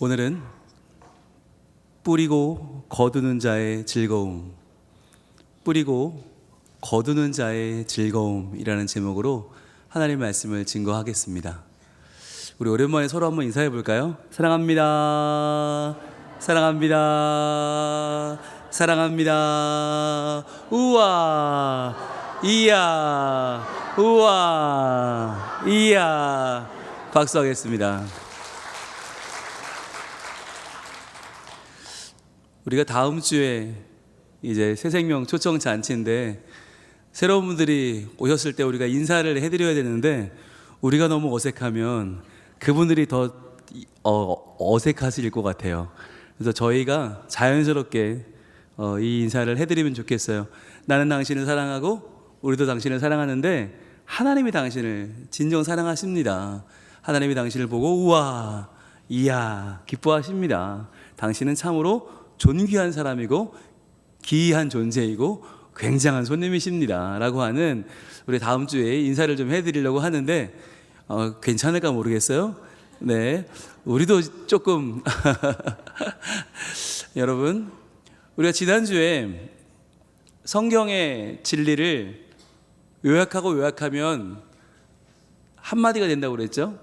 오늘은 뿌리고 거두는 자의 즐거움, 뿌리고 거두는 자의 즐거움이라는 제목으로 하나님의 말씀을 증거하겠습니다. 우리 오랜만에 서로 한번 인사해 볼까요? 사랑합니다. 사랑합니다. 사랑합니다. 우와. 이야. 우와. 이야. 박수하겠습니다. 우리가 다음 주에 이제 새생명 초청 잔치인데 새로운 분들이 오셨을 때 우리가 인사를 해드려야 되는데 우리가 너무 어색하면 그분들이 더 어색하실 것 같아요. 그래서 저희가 자연스럽게 이 인사를 해드리면 좋겠어요. 나는 당신을 사랑하고 우리도 당신을 사랑하는데 하나님이 당신을 진정 사랑하십니다. 하나님이 당신을 보고 우와 이야 기뻐하십니다. 당신은 참으로 존귀한 사람이고 기이한 존재이고 굉장한 손님이십니다 라고 하는 우리 다음 주에 인사를 좀 해드리려고 하는데 괜찮을까 모르겠어요. 네, 우리도 조금 여러분, 우리가 지난주에 성경의 진리를 요약하면 한마디가 된다고 그랬죠.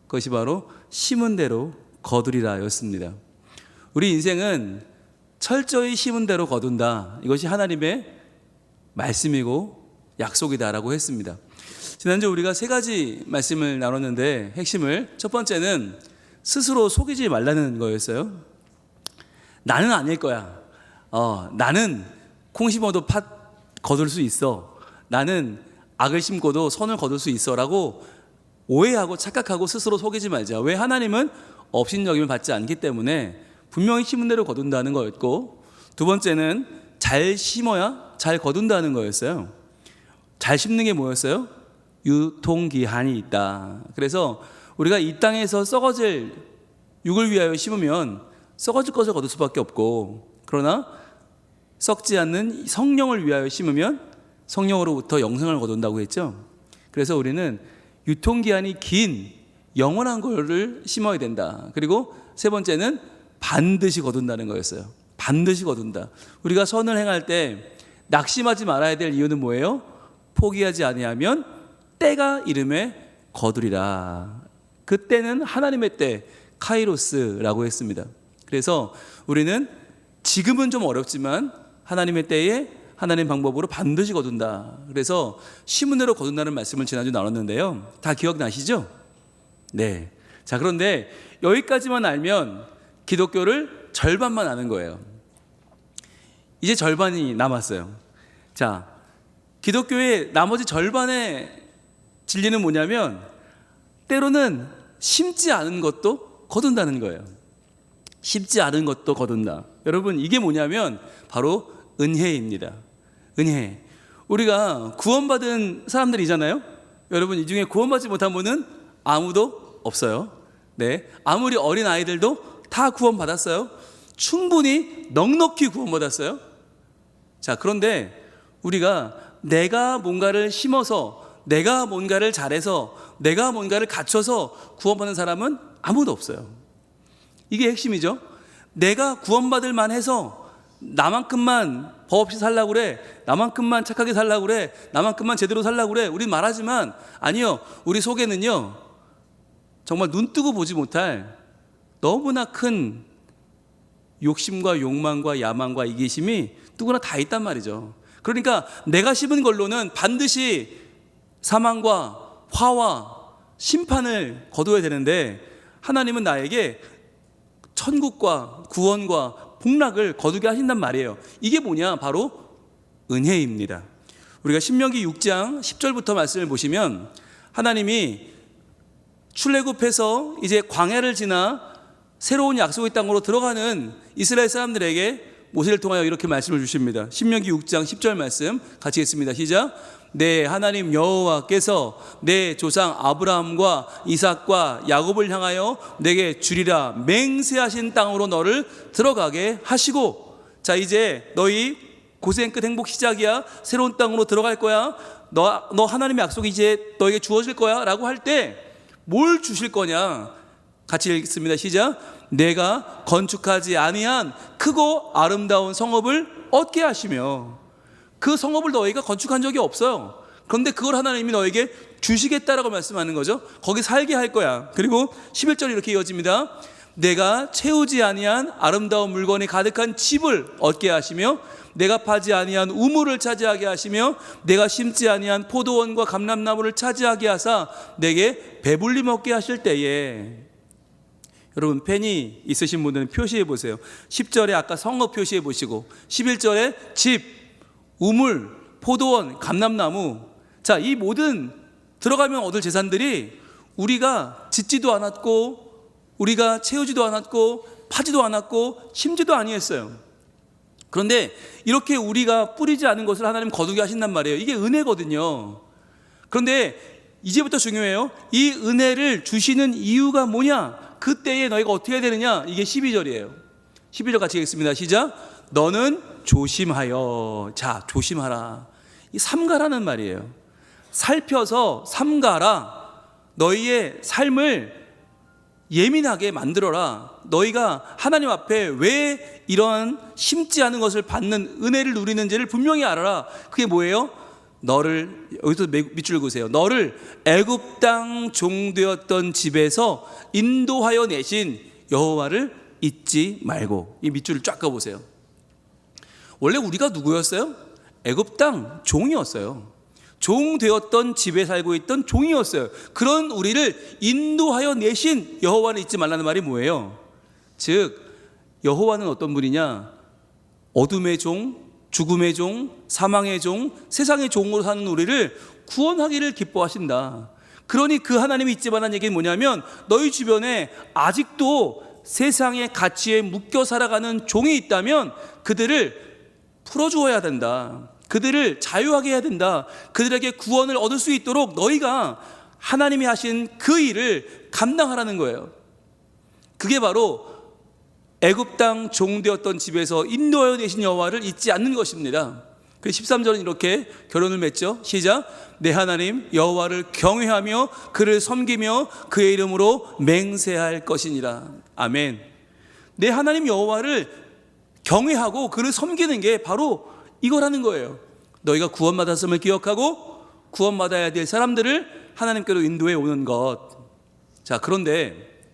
그것이 바로 심은 대로 거두리라 였습니다. 우리 인생은 철저히 심은 대로 거둔다. 이것이 하나님의 말씀이고 약속이다라고 했습니다. 지난주 우리가 세 가지 말씀을 나눴는데 핵심을 첫 번째는 스스로 속이지 말라는 거였어요. 나는 아닐 거야. 나는 콩 심어도 팥 거둘 수 있어. 나는 악을 심고도 선을 거둘 수 있어 라고 오해하고 착각하고 스스로 속이지 말자. 왜? 하나님은 업신여김을 받지 않기 때문에 분명히 심은 대로 거둔다는 거였고, 두 번째는 잘 심어야 잘 거둔다는 거였어요. 잘 심는 게 뭐였어요? 유통기한이 있다. 그래서 우리가 이 땅에서 썩어질 육을 위하여 심으면 썩어질 것을 거둘 수밖에 없고, 그러나 썩지 않는 성령을 위하여 심으면 성령으로부터 영생을 거둔다고 했죠. 그래서 우리는 유통기한이 긴 영원한 거를 심어야 된다. 그리고 세 번째는 반드시 거둔다는 거였어요. 반드시 거둔다. 우리가 선을 행할 때 낙심하지 말아야 될 이유는 뭐예요? 포기하지 아니하면 때가 이름에 거두리라. 그 때는 하나님의 때, 카이로스라고 했습니다. 그래서 우리는 지금은 좀 어렵지만 하나님의 때에 하나님 방법으로 반드시 거둔다. 그래서 심은 대로 거둔다는 말씀을 지난주 나눴는데요. 다 기억나시죠? 네. 자, 그런데 여기까지만 알면 기독교를 절반만 아는 거예요. 이제 절반이 남았어요. 자, 기독교의 나머지 절반의 진리는 뭐냐면 때로는 심지 않은 것도 거둔다는 거예요. 심지 않은 것도 거둔다. 여러분, 이게 뭐냐면 바로 은혜입니다. 은혜. 우리가 구원받은 사람들이잖아요. 여러분, 이 중에 구원받지 못한 분은 아무도 없어요. 네, 아무리 어린 아이들도 다 구원받았어요. 충분히 넉넉히 구원받았어요. 자, 그런데 우리가 내가 뭔가를 심어서, 내가 뭔가를 잘해서, 내가 뭔가를 갖춰서 구원받는 사람은 아무도 없어요. 이게 핵심이죠. 내가 구원받을 만해서 나만큼만 법 없이 살라고 그래, 나만큼만 착하게 살라고 그래, 나만큼만 제대로 살라고 그래, 우린 말하지만 아니요, 우리 속에는요 정말 눈 뜨고 보지 못할 너무나 큰 욕심과 욕망과 야망과 이기심이 누구나 다 있단 말이죠. 그러니까 내가 심은 걸로는 반드시 사망과 화와 심판을 거둬야 되는데 하나님은 나에게 천국과 구원과 복락을 거두게 하신단 말이에요. 이게 뭐냐? 바로 은혜입니다. 우리가 신명기 6장 10절부터 말씀을 보시면 하나님이 출애굽해서 이제 광야를 지나 새로운 약속의 땅으로 들어가는 이스라엘 사람들에게 모세를 통하여 이렇게 말씀을 주십니다. 신명기 6장 10절 말씀 같이 읽습니다. 시작. 내 하나님 여호와께서 내 조상 아브라함과 이삭과 야곱을 향하여 내게 주리라 맹세하신 땅으로 너를 들어가게 하시고. 자, 이제 너희 고생 끝 행복 시작이야. 새로운 땅으로 들어갈 거야. 너 하나님의 약속이 이제 너에게 주어질 거야 라고 할 때 뭘 주실 거냐? 같이 읽습니다. 시작. 내가 건축하지 아니한 크고 아름다운 성읍을 얻게 하시며, 그 성읍을 너희가 건축한 적이 없어요. 그런데 그걸 하나님이 너에게 주시겠다라고 말씀하는 거죠. 거기 살게 할 거야. 그리고 11절이 이렇게 이어집니다. 내가 채우지 아니한 아름다운 물건이 가득한 집을 얻게 하시며, 내가 파지 아니한 우물을 차지하게 하시며, 내가 심지 아니한 포도원과 감람나무를 차지하게 하사 내게 배불리 먹게 하실 때에. 여러분, 펜이 있으신 분들은 표시해 보세요. 10절에 아까 성읍 표시해 보시고, 11절에 집, 우물, 포도원, 감람나무. 자, 이 모든 들어가면 얻을 재산들이 우리가 짓지도 않았고, 우리가 채우지도 않았고, 파지도 않았고, 심지도 아니했어요. 그런데 이렇게 우리가 뿌리지 않은 것을 하나님 거두게 하신단 말이에요. 이게 은혜거든요. 그런데 이제부터 중요해요. 이 은혜를 주시는 이유가 뭐냐? 그때에 너희가 어떻게 해야 되느냐? 이게 12절이에요. 12절 같이 읽겠습니다. 시작. 너는 조심하여. 자, 조심하라. 이 삼가라는 말이에요. 살펴서 삼가라. 너희의 삶을 예민하게 만들어라. 너희가 하나님 앞에 왜 이런 심지 않은 것을 받는 은혜를 누리는지를 분명히 알아라. 그게 뭐예요? 너를, 여기서 밑줄 그으세요. 너를 애굽 땅 종되었던 집에서 인도하여 내신 여호와를 잊지 말고. 이 밑줄을 쫙 그어보세요. 원래 우리가 누구였어요? 애굽 땅 종이었어요. 종 되었던 집에 살고 있던 종이었어요. 그런 우리를 인도하여 내신 여호와를 잊지 말라는 말이 뭐예요? 즉, 여호와는 어떤 분이냐? 어둠의 종, 죽음의 종, 사망의 종, 세상의 종으로 사는 우리를 구원하기를 기뻐하신다. 그러니 그 하나님이 잊지 말라는 얘기는 뭐냐면, 너희 주변에 아직도 세상의 가치에 묶여 살아가는 종이 있다면 그들을 풀어주어야 된다. 그들을 자유하게 해야 된다. 그들에게 구원을 얻을 수 있도록 너희가 하나님이 하신 그 일을 감당하라는 거예요. 그게 바로 애굽 땅 종되었던 집에서 인도하여 내신 여호와를 잊지 않는 것입니다. 그래서 13절은 이렇게 결론을 맺죠. 시작. 내 하나님 여호와를 경외하며 그를 섬기며 그의 이름으로 맹세할 것이니라. 아멘. 내 하나님 여호와를 경외하고 그를 섬기는 게 바로 이거라는 거예요. 너희가 구원받았음을 기억하고 구원받아야 될 사람들을 하나님께로 인도해 오는 것. 자, 그런데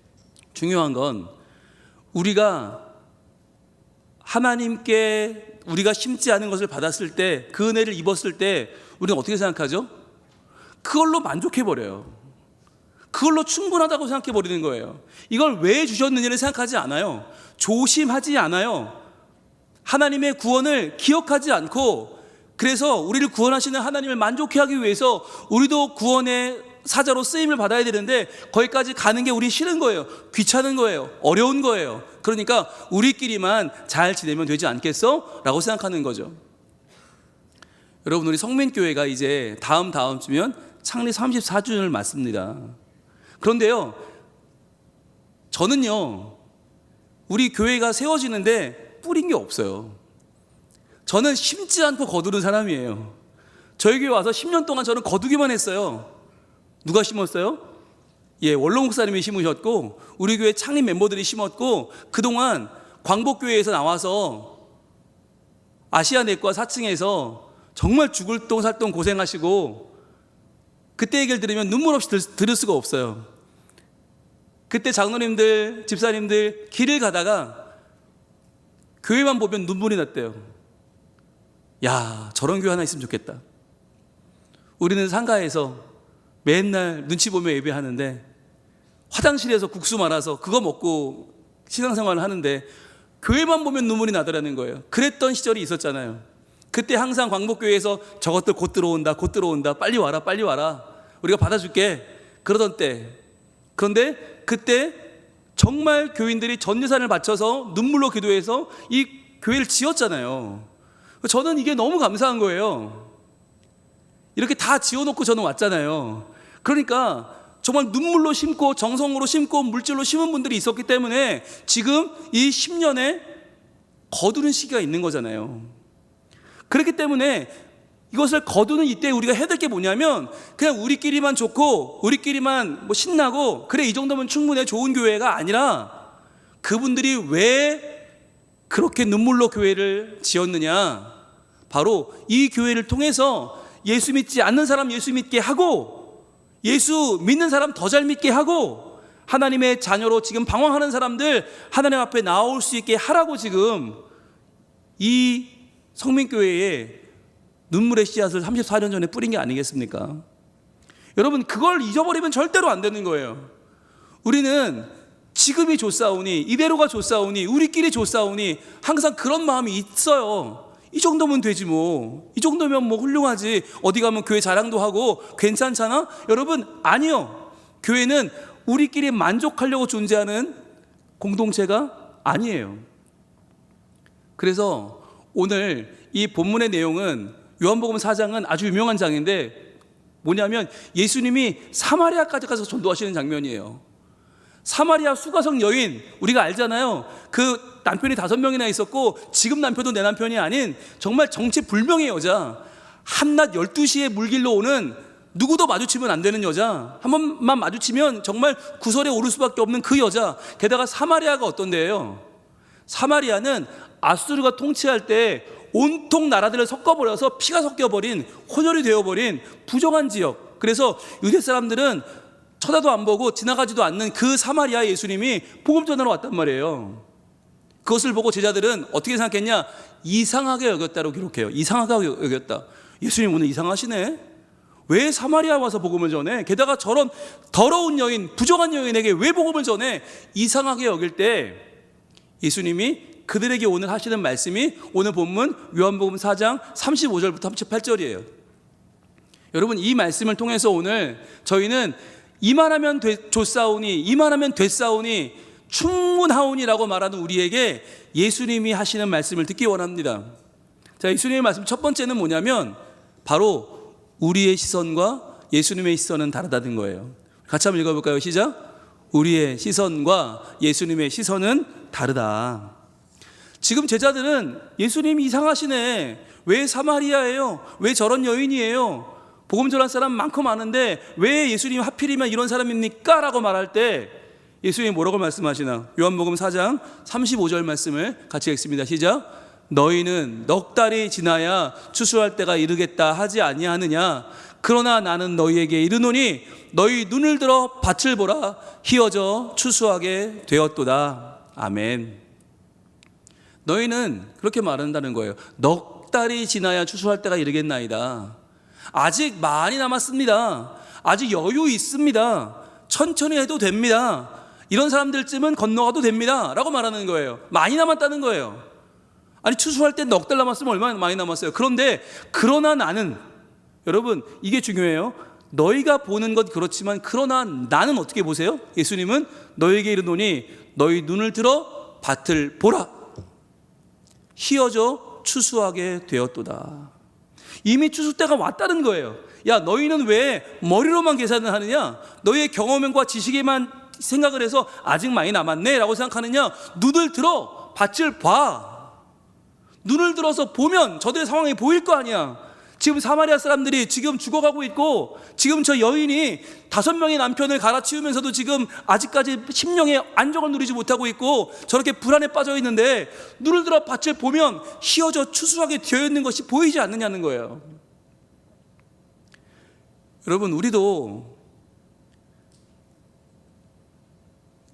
중요한 건 우리가 하나님께 우리가 심지 않은 것을 받았을 때, 그 은혜를 입었을 때 우리는 어떻게 생각하죠? 그걸로 만족해버려요. 그걸로 충분하다고 생각해버리는 거예요. 이걸 왜 주셨느냐를 생각하지 않아요. 조심하지 않아요. 하나님의 구원을 기억하지 않고, 그래서 우리를 구원하시는 하나님을 만족해 하기 위해서 우리도 구원의 사자로 쓰임을 받아야 되는데 거기까지 가는 게 우리 싫은 거예요. 귀찮은 거예요. 어려운 거예요. 그러니까 우리끼리만 잘 지내면 되지 않겠어? 라고 생각하는 거죠. 여러분, 우리 성민교회가 이제 다음 주면 창립 34주년을 맞습니다. 그런데요, 저는요, 우리 교회가 세워지는데 뿌린 게 없어요. 저는 심지 않고 거두는 사람이에요. 저희 교회 와서 10년 동안 저는 거두기만 했어요. 누가 심었어요? 원로 목사님이 심으셨고, 우리 교회 창립 멤버들이 심었고, 그동안 광복교회에서 나와서 아시아내과 4층에서 정말 죽을 똥 살 똥 고생하시고, 그때 얘기를 들으면 눈물 없이 들을 수가 없어요. 그때 장로님들, 집사님들 길을 가다가 교회만 보면 눈물이 났대요. 야, 저런 교회 하나 있으면 좋겠다. 우리는 상가에서 맨날 눈치 보며 예배하는데 화장실에서 국수 말아서 그거 먹고 신앙생활을 하는데 교회만 보면 눈물이 나더라는 거예요. 그랬던 시절이 있었잖아요. 그때 항상 광복교회에서 저것들 곧 들어온다, 빨리 와라, 빨리 와라, 우리가 받아줄게, 그러던 때. 그런데 그때 정말 교인들이 전 예산을 바쳐서 눈물로 기도해서 이 교회를 지었잖아요. 저는 이게 너무 감사한 거예요. 이렇게 다 지어놓고 저는 왔잖아요. 그러니까 정말 눈물로 심고 정성으로 심고 물질로 심은 분들이 있었기 때문에 지금 이 10년에 거두는 시기가 있는 거잖아요. 그렇기 때문에 이것을 거두는 이때 우리가 해야 될 게 뭐냐면, 그냥 우리끼리만 좋고 우리끼리만 신나고 그래 이 정도면 충분해, 좋은 교회가 아니라, 그분들이 왜 그렇게 눈물로 교회를 지었느냐? 바로 이 교회를 통해서 예수 믿지 않는 사람 예수 믿게 하고, 예수 믿는 사람 더 잘 믿게 하고, 하나님의 자녀로 지금 방황하는 사람들 하나님 앞에 나올 수 있게 하라고 지금 이 성민교회에 눈물의 씨앗을 34년 전에 뿌린 게 아니겠습니까? 여러분, 그걸 잊어버리면 절대로 안 되는 거예요. 우리는 지금이 좋사오니, 이대로가 좋사오니, 우리끼리 좋사오니 항상 그런 마음이 있어요. 이 정도면 되지 뭐, 이 정도면 뭐 훌륭하지, 어디 가면 교회 자랑도 하고 괜찮잖아? 여러분, 아니요. 교회는 우리끼리 만족하려고 존재하는 공동체가 아니에요. 그래서 오늘 이 본문의 내용은, 요한복음 4장은 아주 유명한 장인데 뭐냐면 예수님이 사마리아까지 가서 전도하시는 장면이에요. 사마리아 수가성 여인, 우리가 알잖아요. 그 남편이 5명이나 있었고 지금 남편도 내 남편이 아닌 정말 정체불명의 여자, 한낮 12시에 물길로 오는, 누구도 마주치면 안 되는 여자, 한 번만 마주치면 정말 구설에 오를 수밖에 없는 그 여자. 게다가 사마리아가 어떤 데예요? 사마리아는 아수르가 통치할 때 온통 나라들을 섞어버려서 피가 섞여버린, 혼혈이 되어버린 부정한 지역. 그래서 유대 사람들은 쳐다도 안 보고 지나가지도 않는 그 사마리아 예수님이 복음 전하러 왔단 말이에요. 그것을 보고 제자들은 어떻게 생각했냐? 이상하게 여겼다고 기록해요. 이상하게 여겼다. 예수님 오늘 이상하시네. 왜 사마리아 와서 복음을 전해? 게다가 저런 더러운 여인, 부정한 여인에게 왜 복음을 전해? 이상하게 여길 때 예수님이 그들에게 오늘 하시는 말씀이 오늘 본문 요한복음 4장 35절부터 38절이에요. 여러분, 이 말씀을 통해서 오늘 저희는 이만하면 좋사오니, 이만하면 됐사오니, 충분하오니라고 말하는 우리에게 예수님이 하시는 말씀을 듣기 원합니다. 자, 예수님의 말씀 첫 번째는 뭐냐면 바로 우리의 시선과 예수님의 시선은 다르다는 거예요. 같이 한번 읽어볼까요? 시작. 우리의 시선과 예수님의 시선은 다르다. 지금 제자들은 예수님이 이상하시네, 왜 사마리아예요? 왜 저런 여인이에요? 복음 전할 사람 많고 많은데 왜 예수님이 하필이면 이런 사람입니까? 라고 말할 때 예수님이 뭐라고 말씀하시나? 요한복음 4장 35절 말씀을 같이 읽습니다. 시작. 너희는 넉 달이 지나야 추수할 때가 이르겠다 하지 아니하느냐? 그러나 나는 너희에게 이르노니 너희 눈을 들어 밭을 보라, 희어져 추수하게 되었도다. 아멘. 너희는 그렇게 말한다는 거예요. 넉 달이 지나야 추수할 때가 이르겠나이다. 아직 많이 남았습니다. 아직 여유 있습니다. 천천히 해도 됩니다. 이런 사람들쯤은 건너가도 됩니다 라고 말하는 거예요. 많이 남았다는 거예요. 아니, 추수할 때 넉 달 남았으면 얼마나 많이 남았어요. 그런데 그러나 나는, 여러분 이게 중요해요. 너희가 보는 것 그렇지만 그러나 나는 어떻게 보세요? 예수님은 너희에게 이르노니 너희 눈을 들어 밭을 보라, 희어져 추수하게 되었도다. 이미 추수 때가 왔다는 거예요. 야, 너희는 왜 머리로만 계산을 하느냐? 너희의 경험과 지식에만 생각을 해서 아직 많이 남았네 라고 생각하느냐? 눈을 들어 밭을 봐. 눈을 들어서 보면 저들의 상황이 보일 거 아니야. 지금 사마리아 사람들이 지금 죽어가고 있고, 지금 저 여인이 5명의 남편을 갈아치우면서도 지금 아직까지 심령의 안정을 누리지 못하고 있고 저렇게 불안에 빠져 있는데 눈을 들어 밭을 보면 희어져 추수하게 되어 있는 것이 보이지 않느냐는 거예요. 여러분, 우리도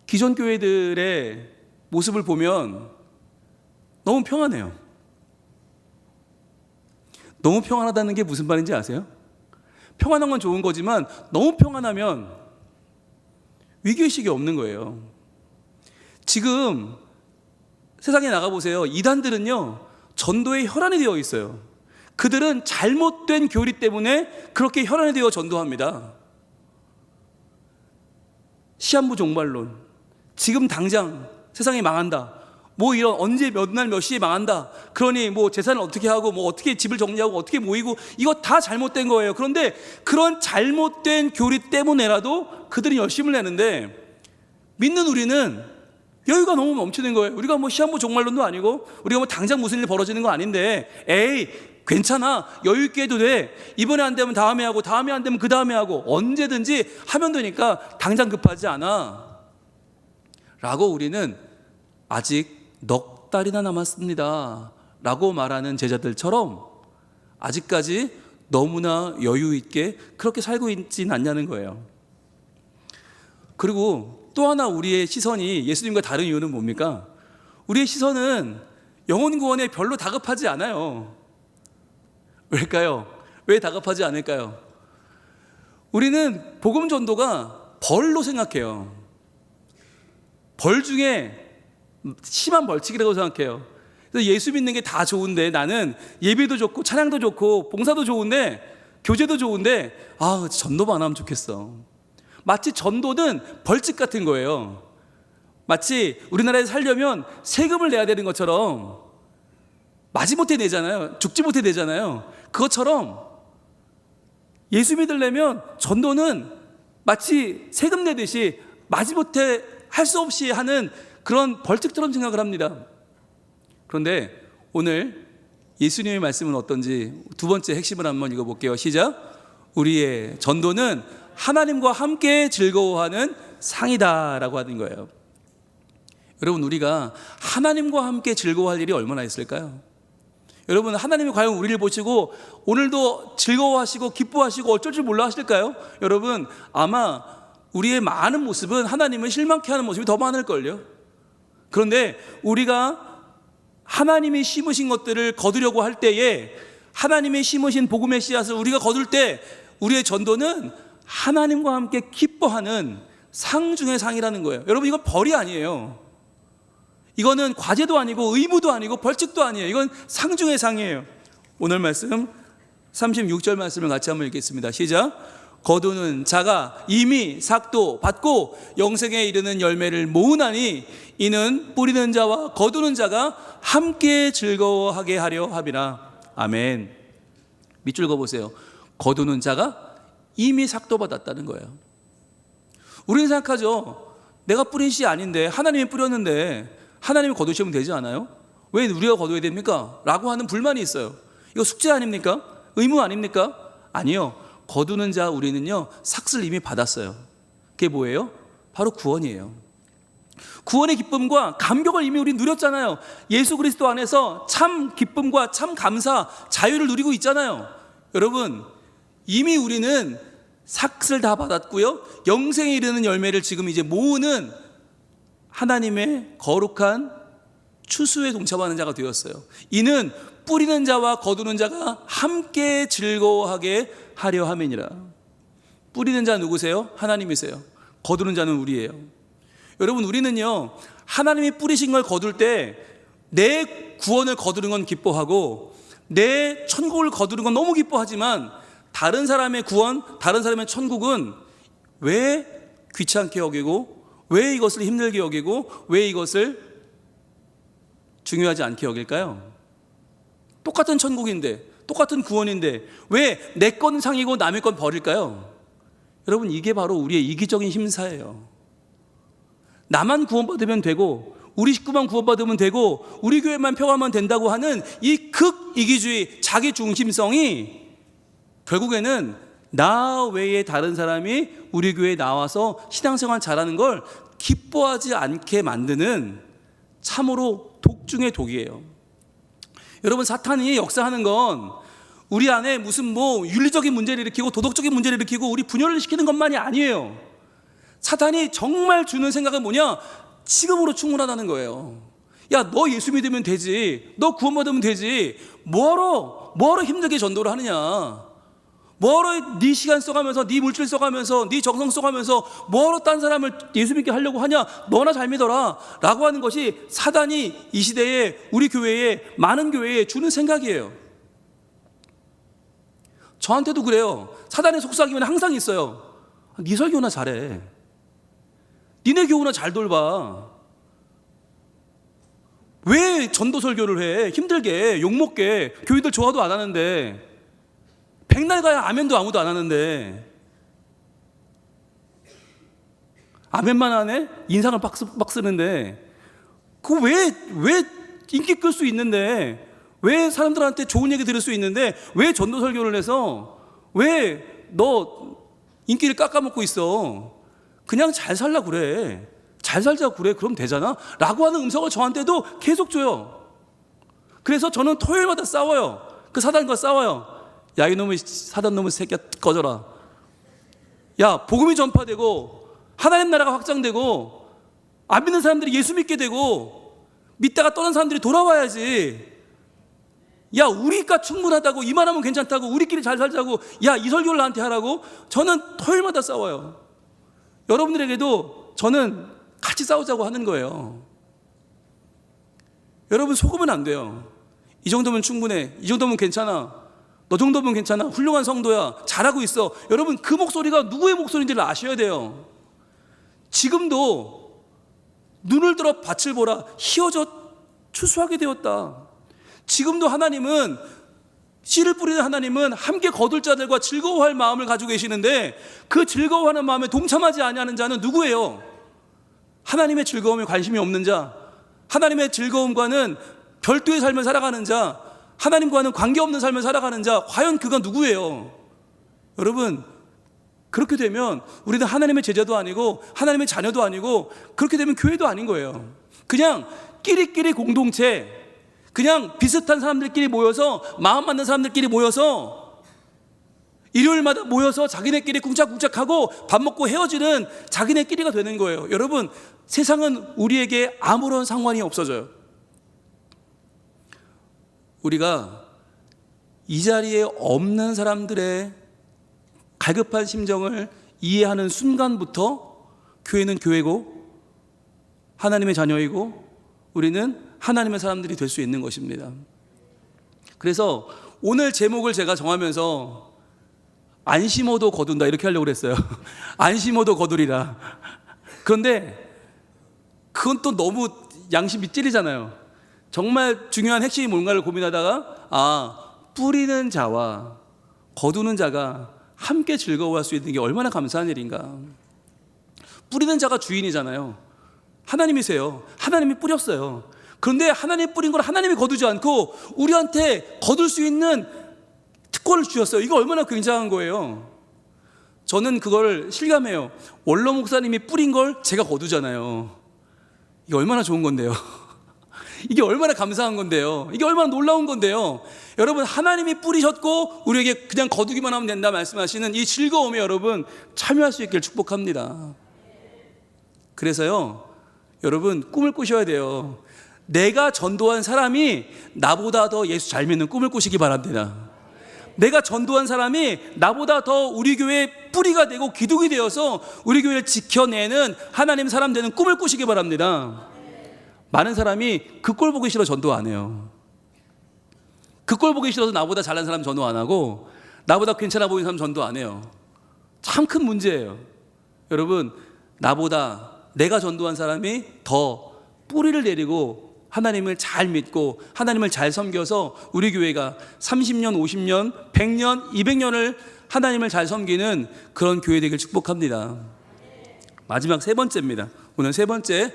기존 교회들의 모습을 보면 너무 평안해요. 너무 평안하다는 게 무슨 말인지 아세요? 평안한 건 좋은 거지만 너무 평안하면 위기의식이 없는 거예요. 지금 세상에 나가보세요. 이단들은요, 전도에 혈안이 되어 있어요. 그들은 잘못된 교리 때문에 그렇게 혈안이 되어 전도합니다. 시한부 종말론, 지금 당장 세상이 망한다, 뭐 이런 언제 몇 날 몇 시에 망한다, 그러니 뭐 재산을 어떻게 하고 뭐 어떻게 집을 정리하고 어떻게 모이고, 이거 다 잘못된 거예요. 그런데 그런 잘못된 교리 때문에라도 그들이 열심을 내는데 믿는 우리는 여유가 너무 넘치는 거예요. 우리가 뭐 시한부 종말론도 아니고 우리가 뭐 당장 무슨 일 벌어지는 거 아닌데, 에이 괜찮아, 여유 있게 해도 돼, 이번에 안 되면 다음에 하고 다음에 안 되면 그 다음에 하고 언제든지 하면 되니까 당장 급하지 않아 라고 우리는 아직 넉 달이나 남았습니다 라고 말하는 제자들처럼 아직까지 너무나 여유 있게 그렇게 살고 있진 않냐는 거예요. 그리고 또 하나 우리의 시선이 예수님과 다른 이유는 뭡니까? 우리의 시선은 영혼 구원에 별로 다급하지 않아요. 왜일까요? 왜 다급하지 않을까요? 우리는 복음 전도가 벌로 생각해요. 벌 중에 심한 벌칙이라고 생각해요. 그래서 예수 믿는 게 다 좋은데, 나는 예배도 좋고 찬양도 좋고 봉사도 좋은데 교제도 좋은데 전도만 안 하면 좋겠어. 마치 전도는 벌칙 같은 거예요. 마치 우리나라에 살려면 세금을 내야 되는 것처럼, 마지못해 내잖아요. 죽지 못해 내잖아요. 그것처럼 예수 믿으려면 전도는 마치 세금 내듯이 마지못해 할 수 없이 하는 그런 벌칙처럼 생각을 합니다. 그런데 오늘 예수님의 말씀은 어떤지 두 번째 핵심을 한번 읽어볼게요. 시작. 우리의 전도는 하나님과 함께 즐거워하는 상이다 라고 하는 거예요. 여러분, 우리가 하나님과 함께 즐거워할 일이 얼마나 있을까요? 여러분, 하나님이 과연 우리를 보시고 오늘도 즐거워하시고 기뻐하시고 어쩔 줄 몰라 하실까요? 여러분, 아마 우리의 많은 모습은 하나님을 실망케 하는 모습이 더 많을걸요. 그런데 우리가 하나님이 심으신 것들을 거두려고 할 때에, 하나님이 심으신 복음의 씨앗을 우리가 거둘 때, 우리의 전도는 하나님과 함께 기뻐하는 상 중의 상이라는 거예요. 여러분, 이건 벌이 아니에요. 이거는 과제도 아니고 의무도 아니고 벌칙도 아니에요. 이건 상 중의 상이에요. 오늘 말씀 36절 말씀을 같이 한번 읽겠습니다. 시작. 거두는 자가 이미 삭도 받고 영생에 이르는 열매를 모으나니 이는 뿌리는 자와 거두는 자가 함께 즐거워하게 하려 함이라. 아멘. 밑줄 그어보세요. 거두는 자가 이미 삭도 받았다는 거예요. 우리는 생각하죠. 내가 뿌린 씨 아닌데, 하나님이 뿌렸는데 하나님이 거두시면 되지 않아요? 왜 우리가 거둬야 됩니까? 라고 하는 불만이 있어요. 이거 숙제 아닙니까? 의무 아닙니까? 아니요. 거두는 자 우리는요, 삭슬 이미 받았어요. 그게 뭐예요? 바로 구원이에요. 구원의 기쁨과 감격을 이미 우리 누렸잖아요. 예수 그리스도 안에서 참 기쁨과 참 감사, 자유를 누리고 있잖아요. 여러분, 이미 우리는 삭슬 다 받았고요, 영생에 이르는 열매를 지금 이제 모으는 하나님의 거룩한 추수에 동참하는 자가 되었어요. 이는 뿌리는 자와 거두는 자가 함께 즐거워하게 하려 함이니라. 뿌리는 자 누구세요? 하나님이세요. 거두는 자는 우리예요. 여러분, 우리는요, 하나님이 뿌리신 걸 거둘 때 내 구원을 거두는 건 기뻐하고 내 천국을 거두는 건 너무 기뻐하지만, 다른 사람의 구원, 다른 사람의 천국은 왜 귀찮게 여기고, 왜 이것을 힘들게 여기고, 왜 이것을 중요하지 않게 여길까요? 똑같은 천국인데, 똑같은 구원인데 왜 내 건 상이고 남의 건 벌일까요? 여러분, 이게 바로 우리의 이기적인 힘사예요. 나만 구원받으면 되고, 우리 식구만 구원받으면 되고, 우리 교회만 평화만 된다고 하는 이 극이기주의, 자기 중심성이 결국에는 나 외에 다른 사람이 우리 교회에 나와서 신앙생활 잘하는 걸 기뻐하지 않게 만드는 참으로 독 중의 독이에요. 여러분, 사탄이 역사하는 건 우리 안에 무슨 윤리적인 문제를 일으키고 도덕적인 문제를 일으키고 우리 분열을 시키는 것만이 아니에요. 사탄이 정말 주는 생각은 뭐냐? 지금으로 충분하다는 거예요. 야, 너 예수 믿으면 되지, 너 구원받으면 되지, 뭐하러 힘들게 전도를 하느냐, 뭐하러 네 시간 써가면서, 네 물질 써가면서, 네 정성 써가면서 뭐하러 딴 사람을 예수 믿게 하려고 하냐, 너나 잘 믿어라 라고 하는 것이 사단이 이 시대에 우리 교회에, 많은 교회에 주는 생각이에요. 저한테도 그래요. 사단의 속삭임은 항상 있어요. 네 설교나 잘해, 니네 교우나 잘 돌봐, 왜 전도 설교를 해, 힘들게 욕먹게, 교인들 좋아도 안 하는데, 백날 가야 아멘도 아무도 안 하는데, 아멘만 하네? 인상을 빡 쓰는데, 그거 왜 인기 끌 수 있는데, 왜 사람들한테 좋은 얘기 들을 수 있는데, 왜 전도 설교를 해서 왜 너 인기를 깎아먹고 있어? 그냥 잘 살라 그래. 잘 잘 살자고 그래, 그럼 되잖아 라고 하는 음성을 저한테도 계속 줘요. 그래서 저는 토요일마다 싸워요. 그 사단과 싸워요. 야, 이놈의 사단 놈의 새끼야, 꺼져라. 야, 복음이 전파되고 하나님 나라가 확장되고 안 믿는 사람들이 예수 믿게 되고 믿다가 떠난 사람들이 돌아와야지. 야, 우리가 충분하다고, 이만하면 괜찮다고, 우리끼리 잘 살자고, 야, 이 설교를 나한테 하라고. 저는 토요일마다 싸워요. 여러분들에게도 저는 같이 싸우자고 하는 거예요. 여러분, 속으면 안 돼요. 이 정도면 충분해, 이 정도면 괜찮아, 너 정도면 괜찮아, 훌륭한 성도야, 잘하고 있어. 여러분, 그 목소리가 누구의 목소리인지를 아셔야 돼요. 지금도 눈을 들어 밭을 보라, 희어져 추수하게 되었다. 지금도 하나님은, 씨를 뿌리는 하나님은 함께 거둘 자들과 즐거워할 마음을 가지고 계시는데, 그 즐거워하는 마음에 동참하지 아니하는 자는 누구예요? 하나님의 즐거움에 관심이 없는 자, 하나님의 즐거움과는 별도의 삶을 살아가는 자, 하나님과는 관계없는 삶을 살아가는 자, 과연 그가 누구예요? 여러분, 그렇게 되면 우리는 하나님의 제자도 아니고 하나님의 자녀도 아니고, 그렇게 되면 교회도 아닌 거예요. 그냥 끼리끼리 공동체, 그냥 비슷한 사람들끼리 모여서, 마음 맞는 사람들끼리 모여서 일요일마다 모여서 자기네끼리 쿵짝쿵짝하고 밥 먹고 헤어지는 자기네끼리가 되는 거예요. 여러분, 세상은 우리에게 아무런 상관이 없어져요. 우리가 이 자리에 없는 사람들의 갈급한 심정을 이해하는 순간부터 교회는 교회고 하나님의 자녀이고 우리는 하나님의 사람들이 될 수 있는 것입니다. 그래서 오늘 제목을 제가 정하면서 안 심어도 거둔다 이렇게 하려고 그랬어요. 안 심어도 거두리라. 그런데 그건 또 너무 양심이 찔리잖아요. 정말 중요한 핵심이 뭔가를 고민하다가, 뿌리는 자와 거두는 자가 함께 즐거워할 수 있는 게 얼마나 감사한 일인가. 뿌리는 자가 주인이잖아요. 하나님이세요. 하나님이 뿌렸어요. 그런데 하나님이 뿌린 걸 하나님이 거두지 않고 우리한테 거둘 수 있는 특권을 주셨어요. 이거 얼마나 굉장한 거예요. 저는 그걸 실감해요. 원로 목사님이 뿌린 걸 제가 거두잖아요. 이게 얼마나 좋은 건데요. 이게 얼마나 감사한 건데요. 이게 얼마나 놀라운 건데요. 여러분, 하나님이 뿌리셨고 우리에게 그냥 거두기만 하면 된다 말씀하시는 이 즐거움에 여러분 참여할 수 있기를 축복합니다. 그래서요, 여러분, 꿈을 꾸셔야 돼요. 내가 전도한 사람이 나보다 더 예수 잘 믿는 꿈을 꾸시기 바랍니다. 내가 전도한 사람이 나보다 더 우리 교회의 뿌리가 되고 기둥이 되어서 우리 교회를 지켜내는 하나님 사람 되는 꿈을 꾸시기 바랍니다. 많은 사람이 그 꼴 보기 싫어 전도 안 해요. 그 꼴 보기 싫어서 나보다 잘난 사람 전도 안 하고 나보다 괜찮아 보이는 사람 전도 안 해요. 참 큰 문제예요. 여러분, 나보다 내가 전도한 사람이 더 뿌리를 내리고 하나님을 잘 믿고 하나님을 잘 섬겨서 우리 교회가 30년, 50년, 100년, 200년을 하나님을 잘 섬기는 그런 교회 되길 축복합니다. 마지막 세 번째입니다. 오늘 세 번째,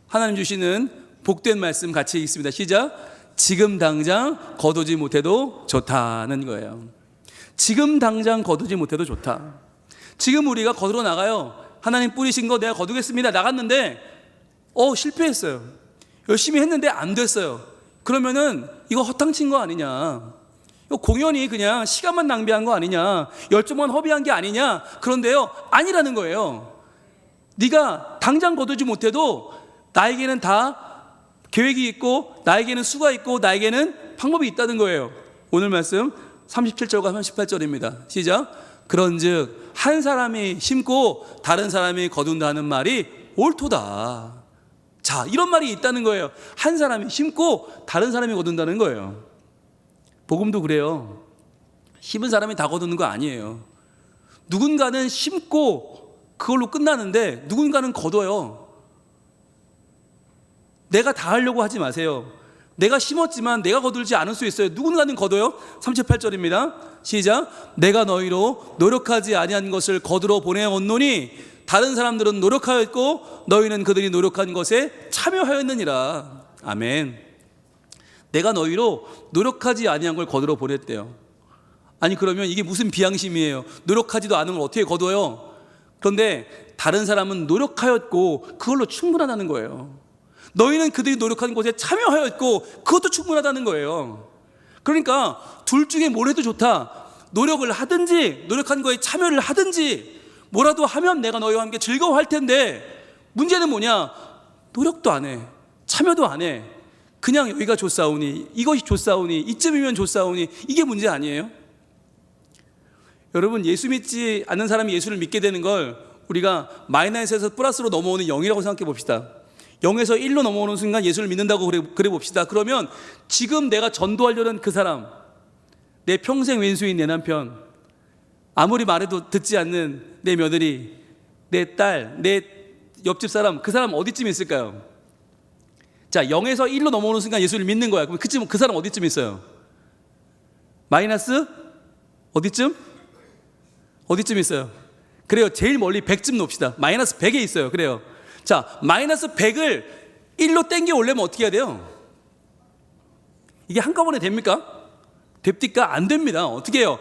하나님 주시는 복된 말씀 같이 읽습니다. 시작. 지금 당장 거두지 못해도 좋다는 거예요. 지금 당장 거두지 못해도 좋다. 지금 우리가 거두러 나가요. 하나님 뿌리신 거 내가 거두겠습니다. 나갔는데 실패했어요. 열심히 했는데 안 됐어요. 그러면은 이거 허탕친 거 아니냐, 이거 공연이 그냥 시간만 낭비한 거 아니냐, 열정만 허비한 게 아니냐. 그런데요, 아니라는 거예요. 네가 당장 거두지 못해도 나에게는 다 계획이 있고 나에게는 수가 있고 나에게는 방법이 있다는 거예요. 오늘 말씀 37절과 38절입니다. 시작. 그런즉 한 사람이 심고 다른 사람이 거둔다는 말이 옳도다. 자, 이런 말이 있다는 거예요. 한 사람이 심고 다른 사람이 거둔다는 거예요. 복음도 그래요. 심은 사람이 다 거두는 거 아니에요. 누군가는 심고 그걸로 끝나는데 누군가는 거둬요. 내가 다 하려고 하지 마세요. 내가 심었지만 내가 거둘지 않을 수 있어요. 누군가는 거둬요. 38절입니다. 시작. 내가 너희로 노력하지 아니한 것을 거두러 보내었노니 다른 사람들은 노력하였고 너희는 그들이 노력한 것에 참여하였느니라. 아멘. 내가 너희로 노력하지 아니한 걸 거두러 보냈대요. 아니, 그러면 이게 무슨 비양심이에요. 노력하지도 않은 걸 어떻게 거둬요? 그런데 다른 사람은 노력하였고 그걸로 충분하다는 거예요. 너희는 그들이 노력하는 것에 참여하였고 그것도 충분하다는 거예요. 그러니까 둘 중에 뭘 해도 좋다. 노력을 하든지 노력한 거에 참여를 하든지 뭐라도 하면 내가 너희와 함께 즐거워할 텐데, 문제는 뭐냐? 노력도 안 해, 참여도 안 해. 그냥 여기가 좋사오니, 이것이 좋사오니, 이쯤이면 좋사오니, 이게 문제 아니에요? 여러분, 예수 믿지 않는 사람이 예수를 믿게 되는 걸 우리가 마이너스에서 플러스로 넘어오는 0이라고 생각해 봅시다. 0에서 1로 넘어오는 순간 예수를 믿는다고 그래 봅시다. 그러면 지금 내가 전도하려는 그 사람, 내 평생 왼수인 내 남편, 아무리 말해도 듣지 않는 내 며느리, 내 딸, 내 옆집 사람, 그 사람 어디쯤 있을까요? 자, 0에서 1로 넘어오는 순간 예수를 믿는 거야. 그럼 그 사람 어디쯤 있어요? 마이너스? 어디쯤 있어요? 그래요. 제일 멀리 100쯤 놓읍시다. 마이너스 100에 있어요. 그래요. 자, 마이너스 100을 1로 땡겨 올려면 어떻게 해야 돼요? 이게 한꺼번에 됩니까? 됩니까? 안 됩니다. 어떻게 해요?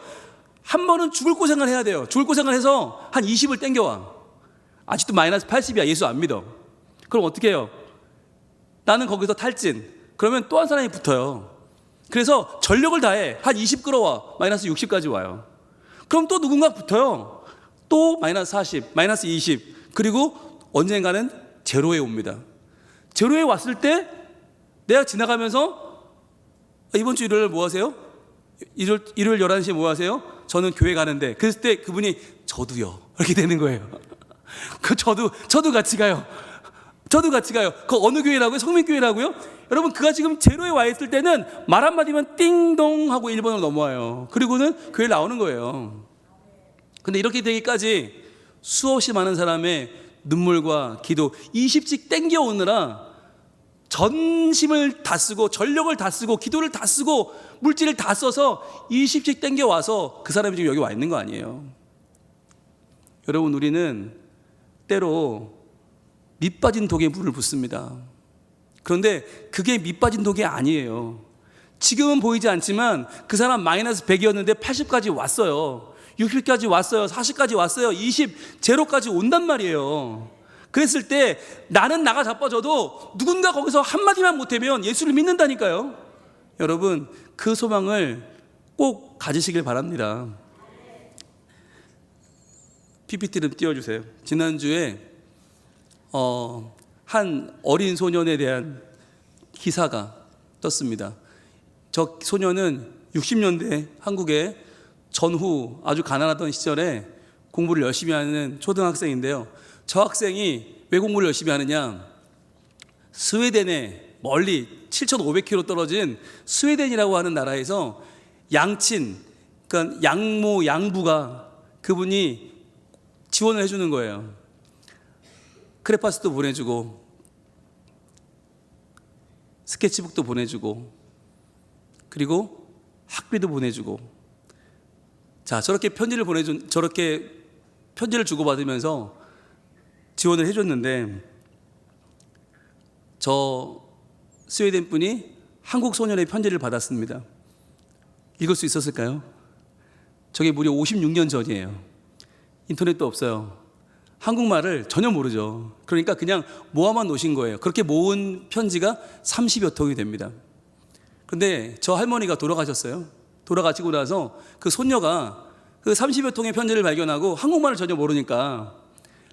한 번은 죽을 고생을 해야 돼요. 죽을 고생을 해서 한 20을 땡겨와. 아직도 마이너스 80이야. 예수 안 믿어. 그럼 어떻게 해요? 나는 거기서 탈진. 그러면 또 한 사람이 붙어요. 그래서 전력을 다해. 한 20 끌어와. 마이너스 60까지 와요. 그럼 또 누군가 붙어요. 또 마이너스 40, 마이너스 20. 그리고 언젠가는 제로에 옵니다. 제로에 왔을 때 내가 지나가면서 이번 주 일요일 뭐 하세요? 일요일 11시에 뭐 하세요? 저는 교회 가는데, 그랬을 때 그분이 저도요, 이렇게 되는 거예요. 저도 같이 가요. 저도 같이 가요. 그 어느 교회라고요? 성민교회라고요? 여러분, 그가 지금 제로에 와 있을 때는 말 한마디면 띵동 하고 1번으로 넘어와요. 그리고는 교회 나오는 거예요. 근데 이렇게 되기까지 수없이 많은 사람의 눈물과 기도, 20씩 땡겨오느라 전심을 다 쓰고 전력을 다 쓰고 기도를 다 쓰고 물질을 다 써서 20씩 땡겨와서 그 사람이 지금 여기 와 있는 거 아니에요. 여러분, 우리는 때로 밑 빠진 독에 물을 붓습니다. 그런데 그게 밑 빠진 독이 아니에요. 지금은 보이지 않지만 그 사람 마이너스 100이었는데 80까지 왔어요. 60까지 왔어요. 40까지 왔어요. 20, 제로까지 온단 말이에요. 그랬을 때 나는 나가 자빠져도 누군가 거기서 한마디만 못하면 예수를 믿는다니까요. 여러분, 그 소망을 꼭 가지시길 바랍니다. PPT를 띄워주세요. 지난주에 한 어린 소년에 대한 기사가 떴습니다. 저 소년은 60년대 한국의 전후 아주 가난하던 시절에 공부를 열심히 하는 초등학생인데요. 저 학생이 왜 공부를 열심히 하느냐? 스웨덴에 멀리 7,500km 떨어진 스웨덴이라고 하는 나라에서 양친, 그러니까 양모, 양부가 그분이 지원을 해주는 거예요. 크레파스도 보내주고 스케치북도 보내주고 그리고 학비도 보내주고, 자, 저렇게 편지를 주고받으면서 지원을 해줬는데, 저 스웨덴 분이 한국 소년의 편지를 받았습니다. 읽을 수 있었을까요? 저게 무려 56년 전이에요. 인터넷도 없어요. 한국말을 전혀 모르죠. 그러니까 그냥 모아만 놓으신 거예요. 그렇게 모은 편지가 30여 통이 됩니다. 근데 저 할머니가 돌아가셨어요. 돌아가시고 나서 그 손녀가 그 30여 통의 편지를 발견하고 한국말을 전혀 모르니까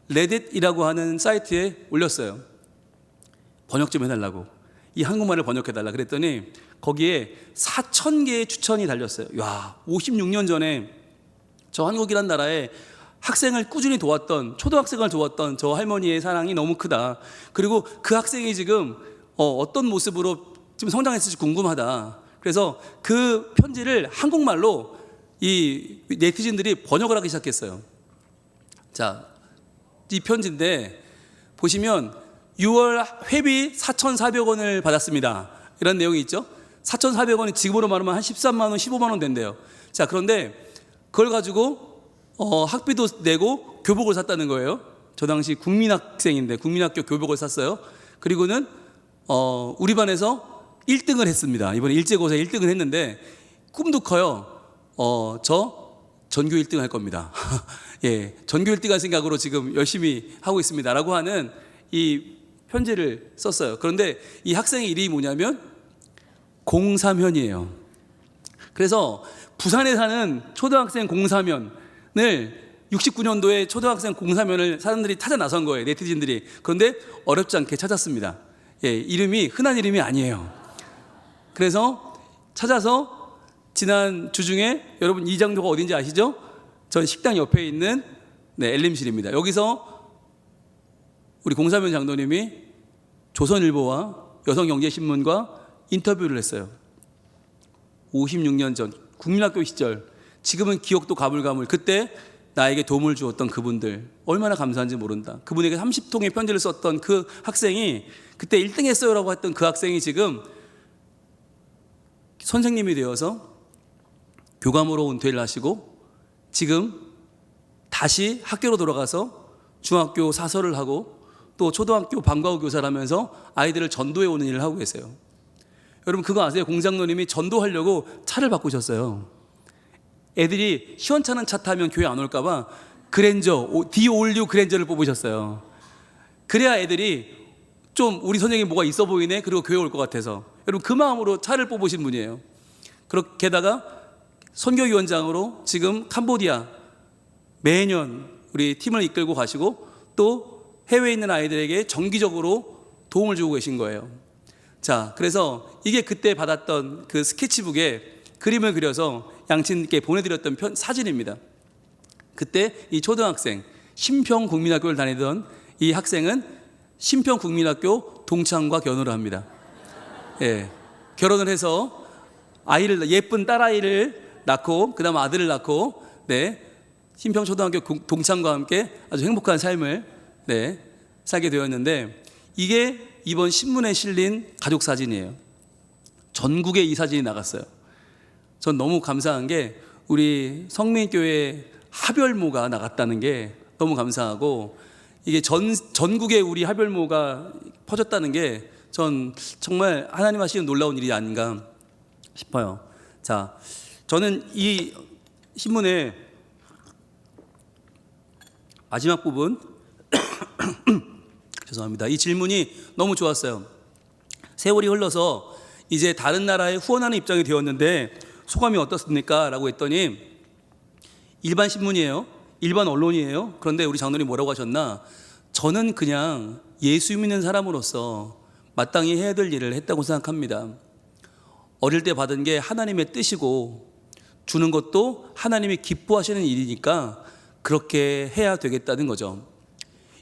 레딧이라고 하는 사이트에 올렸어요. 번역 좀 해달라고. 이 한국말을 번역해달라 그랬더니 거기에 4,000개의 추천이 달렸어요. 야, 56년 전에 저 한국이란 나라에 학생을 꾸준히 도왔던, 초등학생을 도왔던 저 할머니의 사랑이 너무 크다. 그리고 그 학생이 지금 어떤 모습으로 지금 성장했을지 궁금하다. 그래서 그 편지를 한국말로 이 네티즌들이 번역을 하기 시작했어요. 자, 이 편지인데 보시면 6월 회비 4,400원을 받았습니다. 이런 내용이 있죠. 4,400원이 지금으로 말하면 한 13만 원, 15만 원 된대요. 자, 그런데 그걸 가지고 학비도 내고 교복을 샀다는 거예요. 저 당시 국민학생인데 국민학교 교복을 샀어요. 그리고는 우리 반에서 1등을 했습니다. 이번에 일제고사에 1등을 했는데 꿈도 커요. 저 전교 1등 할 겁니다. 예, 전교 1등한 생각으로 지금 열심히 하고 있습니다라고 하는 이 편지를 썼어요. 그런데 이 학생의 이름이 뭐냐면 공사면이에요. 그래서 부산에 사는 초등학생 공사면을 69년도에 초등학생 공사면을 사람들이 찾아 나선 거예요. 네티즌들이. 그런데 어렵지 않게 찾았습니다. 예, 이름이 흔한 이름이 아니에요. 그래서 찾아서 지난 주중에 여러분 이 장소가 어딘지 아시죠? 전 식당 옆에 있는 엘림실입니다. 여기서 우리 공사면 장로님이 조선일보와 여성경제신문과 인터뷰를 했어요. 56년 전 국민학교 시절, 지금은 기억도 가물가물. 그때 나에게 도움을 주었던 그분들 얼마나 감사한지 모른다. 그분에게 30통의 편지를 썼던 그 학생이, 그때 1등 했어요 라고 했던 그 학생이 지금 선생님이 되어서 교감으로 은퇴를 하시고 지금 다시 학교로 돌아가서 중학교 사설을 하고 또 초등학교 방과후 교사를 하면서 아이들을 전도해 오는 일을 하고 계세요. 여러분 그거 아세요? 공장로님이 전도하려고 차를 바꾸셨어요. 애들이 시원찮은 차 타면 교회 안 올까 봐 그랜저, D56 그랜저를 뽑으셨어요. 그래야 애들이 좀 우리 선생님이 뭐가 있어 보이네, 그리고 교회 올 것 같아서. 여러분 그 마음으로 차를 뽑으신 분이에요. 그렇게다가 선교위원장으로 지금 캄보디아 매년 우리 팀을 이끌고 가시고 또 해외에 있는 아이들에게 정기적으로 도움을 주고 계신 거예요. 자, 그래서 이게 그때 받았던 그 스케치북에 그림을 그려서 양친께 보내드렸던 사진입니다. 그때 이 초등학생 신평국민학교를 다니던 이 학생은 신평국민학교 동창과 결혼을 합니다. 예, 결혼을 해서 아이를, 예쁜 딸아이를 낳고 그다음 아들을 낳고 신평초등학교 동창과 함께 아주 행복한 삶을 살게 되었는데, 이게 이번 신문에 실린 가족 사진이에요. 전국에 이 사진이 나갔어요. 전 너무 감사한 게 우리 성민교회 하별모가 나갔다는 게 너무 감사하고, 이게 전국에 우리 하별모가 퍼졌다는 게 전 정말 하나님 하시는 놀라운 일이 아닌가 싶어요. 자, 저는 이 신문의 마지막 부분 죄송합니다. 이 질문이 너무 좋았어요. 세월이 흘러서 이제 다른 나라에 후원하는 입장이 되었는데 소감이 어떻습니까? 라고 했더니 일반 신문이에요. 일반 언론이에요. 그런데 우리 장로님 뭐라고 하셨나? 저는 그냥 예수 믿는 사람으로서 마땅히 해야 될 일을 했다고 생각합니다. 어릴 때 받은 게 하나님의 뜻이고 주는 것도 하나님이 기뻐하시는 일이니까 그렇게 해야 되겠다는 거죠.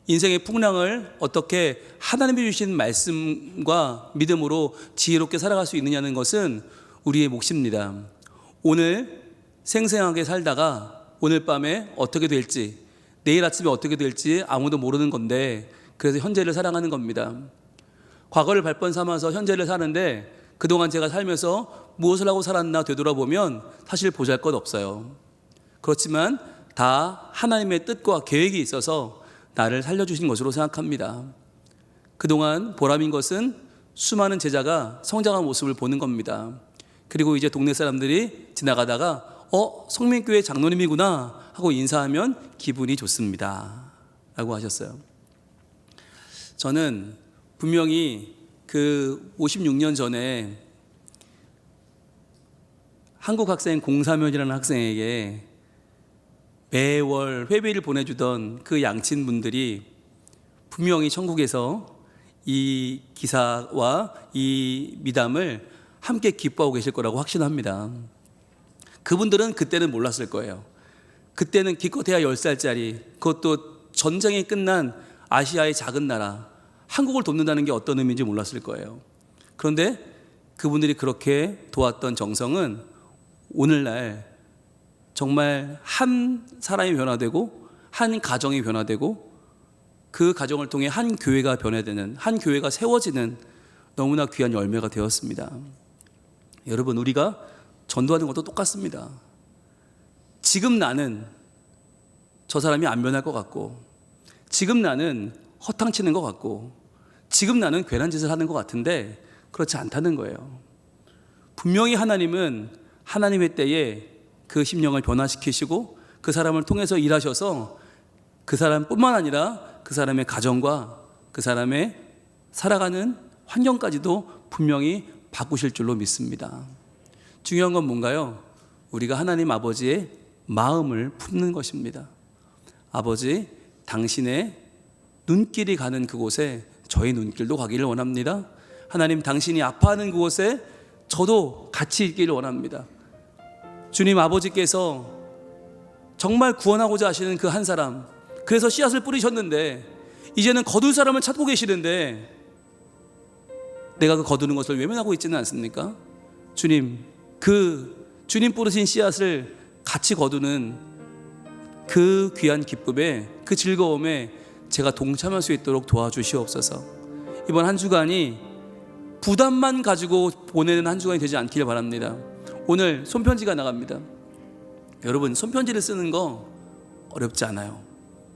인생의 풍랑을 어떻게 하나님이 주신 말씀과 믿음으로 지혜롭게 살아갈 수 있느냐는 것은 우리의 몫입니다. 오늘 생생하게 살다가 오늘 밤에 어떻게 될지, 내일 아침에 어떻게 될지 아무도 모르는 건데, 그래서 현재를 사랑하는 겁니다. 과거를 발번 삼아서 현재를 사는데 그동안 제가 살면서 무엇을 하고 살았나 되돌아보면 사실 보잘것 없어요. 그렇지만 다 하나님의 뜻과 계획이 있어서 나를 살려주신 것으로 생각합니다. 그동안 보람인 것은 수많은 제자가 성장한 모습을 보는 겁니다. 그리고 이제 동네 사람들이 지나가다가 성민교회 장로님이구나 하고 인사하면 기분이 좋습니다 라고 하셨어요. 저는 분명히 그 56년 전에 한국학생 공사면이라는 학생에게 매월 회비를 보내주던 그 양친분들이 분명히 천국에서 이 기사와 이 미담을 함께 기뻐하고 계실 거라고 확신합니다. 그분들은 그때는 몰랐을 거예요. 그때는 기껏해야 10살짜리, 그것도 전쟁이 끝난 아시아의 작은 나라 한국을 돕는다는 게 어떤 의미인지 몰랐을 거예요. 그런데 그분들이 그렇게 도왔던 정성은 오늘날 정말 한 사람이 변화되고 한 가정이 변화되고 그 가정을 통해 한 교회가 변화되는, 한 교회가 세워지는 너무나 귀한 열매가 되었습니다. 여러분, 우리가 전도하는 것도 똑같습니다. 지금 나는 저 사람이 안 변할 것 같고, 지금 나는 허탕치는 것 같고, 지금 나는 괜한 짓을 하는 것 같은데 그렇지 않다는 거예요. 분명히 하나님은 하나님의 때에 그 심령을 변화시키시고 그 사람을 통해서 일하셔서 그 사람뿐만 아니라 그 사람의 가정과 그 사람의 살아가는 환경까지도 분명히 바꾸실 줄로 믿습니다. 중요한 건 뭔가요? 우리가 하나님 아버지의 마음을 품는 것입니다. 아버지, 당신의 눈길이 가는 그곳에 저희 눈길도 가기를 원합니다. 하나님, 당신이 아파하는 그곳에 저도 같이 있기를 원합니다. 주님, 아버지께서 정말 구원하고자 하시는 그 한 사람, 그래서 씨앗을 뿌리셨는데 이제는 거둘 사람을 찾고 계시는데 내가 그 거두는 것을 외면하고 있지는 않습니까? 주님, 그 주님 뿌리신 씨앗을 같이 거두는 그 귀한 기쁨에, 그 즐거움에 제가 동참할 수 있도록 도와주시옵소서. 이번 한 주간이 부담만 가지고 보내는 한 주간이 되지 않기를 바랍니다. 오늘 손편지가 나갑니다. 여러분, 손편지를 쓰는 거 어렵지 않아요.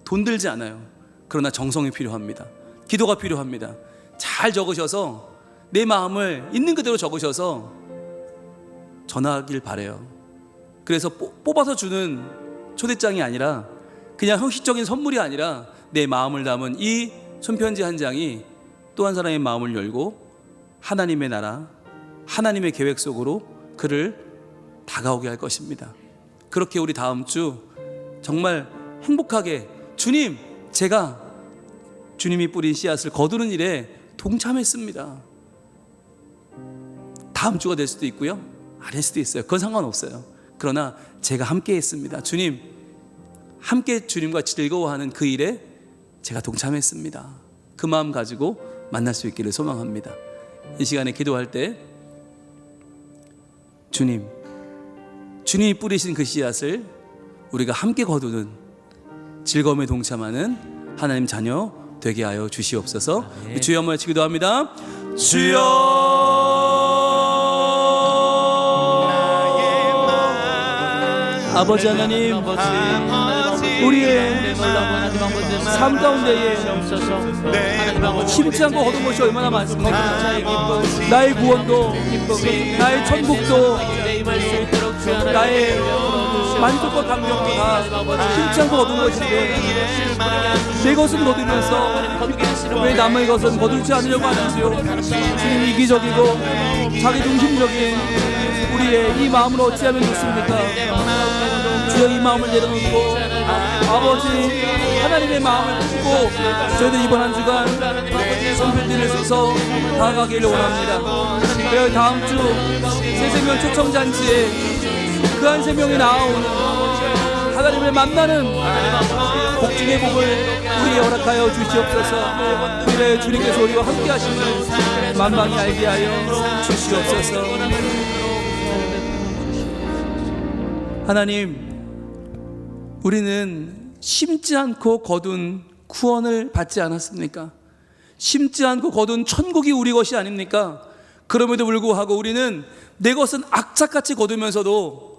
돈 들지 않아요. 그러나 정성이 필요합니다. 기도가 필요합니다. 잘 적으셔서 내 마음을 있는 그대로 적으셔서 전하길 바래요. 그래서 뽑아서 주는 초대장이 아니라, 그냥 형식적인 선물이 아니라 내 마음을 담은 이 손편지 한 장이 또 한 사람의 마음을 열고 하나님의 나라, 하나님의 계획 속으로 그를 다가오게 할 것입니다. 그렇게 우리 다음 주 정말 행복하게, 주님, 제가 주님이 뿌린 씨앗을 거두는 일에 동참했습니다. 다음 주가 될 수도 있고요, 아닐 수도 있어요. 그건 상관없어요. 그러나 제가 함께 했습니다. 주님, 함께 주님과 즐거워하는 그 일에 제가 동참했습니다. 그 마음 가지고 만날 수 있기를 소망합니다. 이 시간에 기도할 때 주님이 뿌리신 그 씨앗을 우리가 함께 거두는 즐거움에 동참하는 하나님 자녀 되게 하여 주시옵소서. 주여 한번 외치 기도합니다. 주여, 아버지 하나님, 우리의 삶 가운데에 심지 않고 거둔 것이 얼마나 많습니까? 나의 구원도, 나의 천국도, 나의 만족과 감격도 다 심지 않고 거둔 것인데 내 것은 거두면서 왜 남의 것은 거두지 않으려고 하는지요? 주님, 이기적이고 자기중심적인 우리의 이 마음을 어찌하면 좋습니까? 주여, 이 마음을 내려놓고 아버지 하나님의 마음을 품고 저희들 이번 한 주간 손편지를 써서 다가가기를 원합니다. 그래야 다음 주 새생명 초청잔치에 그 한 생명이 나아오는 하나님을 만나는 복중의 복을 우리에게 허락하여 주시옵소서. 그래 주님께서 우리와 함께 하심을 만방히 알게 하여 주시옵소서. 하나님, 우리는 심지 않고 거둔 구원을 받지 않았습니까? 심지 않고 거둔 천국이 우리 것이 아닙니까? 그럼에도 불구하고 우리는 내 것은 악착같이 거두면서도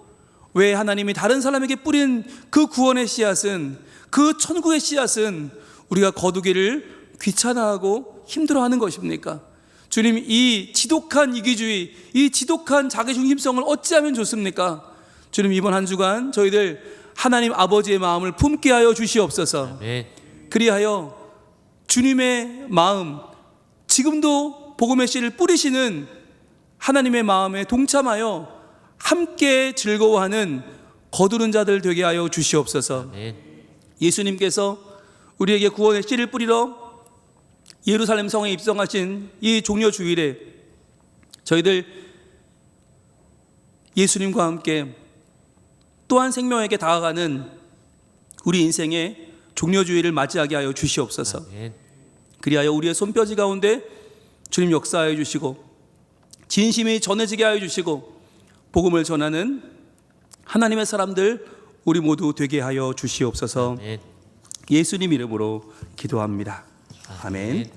왜 하나님이 다른 사람에게 뿌린 그 구원의 씨앗은, 그 천국의 씨앗은 우리가 거두기를 귀찮아하고 힘들어하는 것입니까? 주님, 이 지독한 이기주의, 이 지독한 자기중심성을 어찌하면 좋습니까? 주님, 이번 한 주간 저희들 하나님 아버지의 마음을 품게 하여 주시옵소서. 그리하여 주님의 마음, 지금도 복음의 씨를 뿌리시는 하나님의 마음에 동참하여 함께 즐거워하는 거두는 자들 되게 하여 주시옵소서. 예수님께서 우리에게 구원의 씨를 뿌리러 예루살렘 성에 입성하신 이 종려 주일에 저희들 예수님과 함께 또한 생명에게 다가가는 우리 인생의 종려주의를 맞이하게 하여 주시옵소서. 그리하여 우리의 손뼈지 가운데 주님 역사하여 주시고 진심이 전해지게 하여 주시고 복음을 전하는 하나님의 사람들 우리 모두 되게 하여 주시옵소서. 예수님 이름으로 기도합니다. 아멘.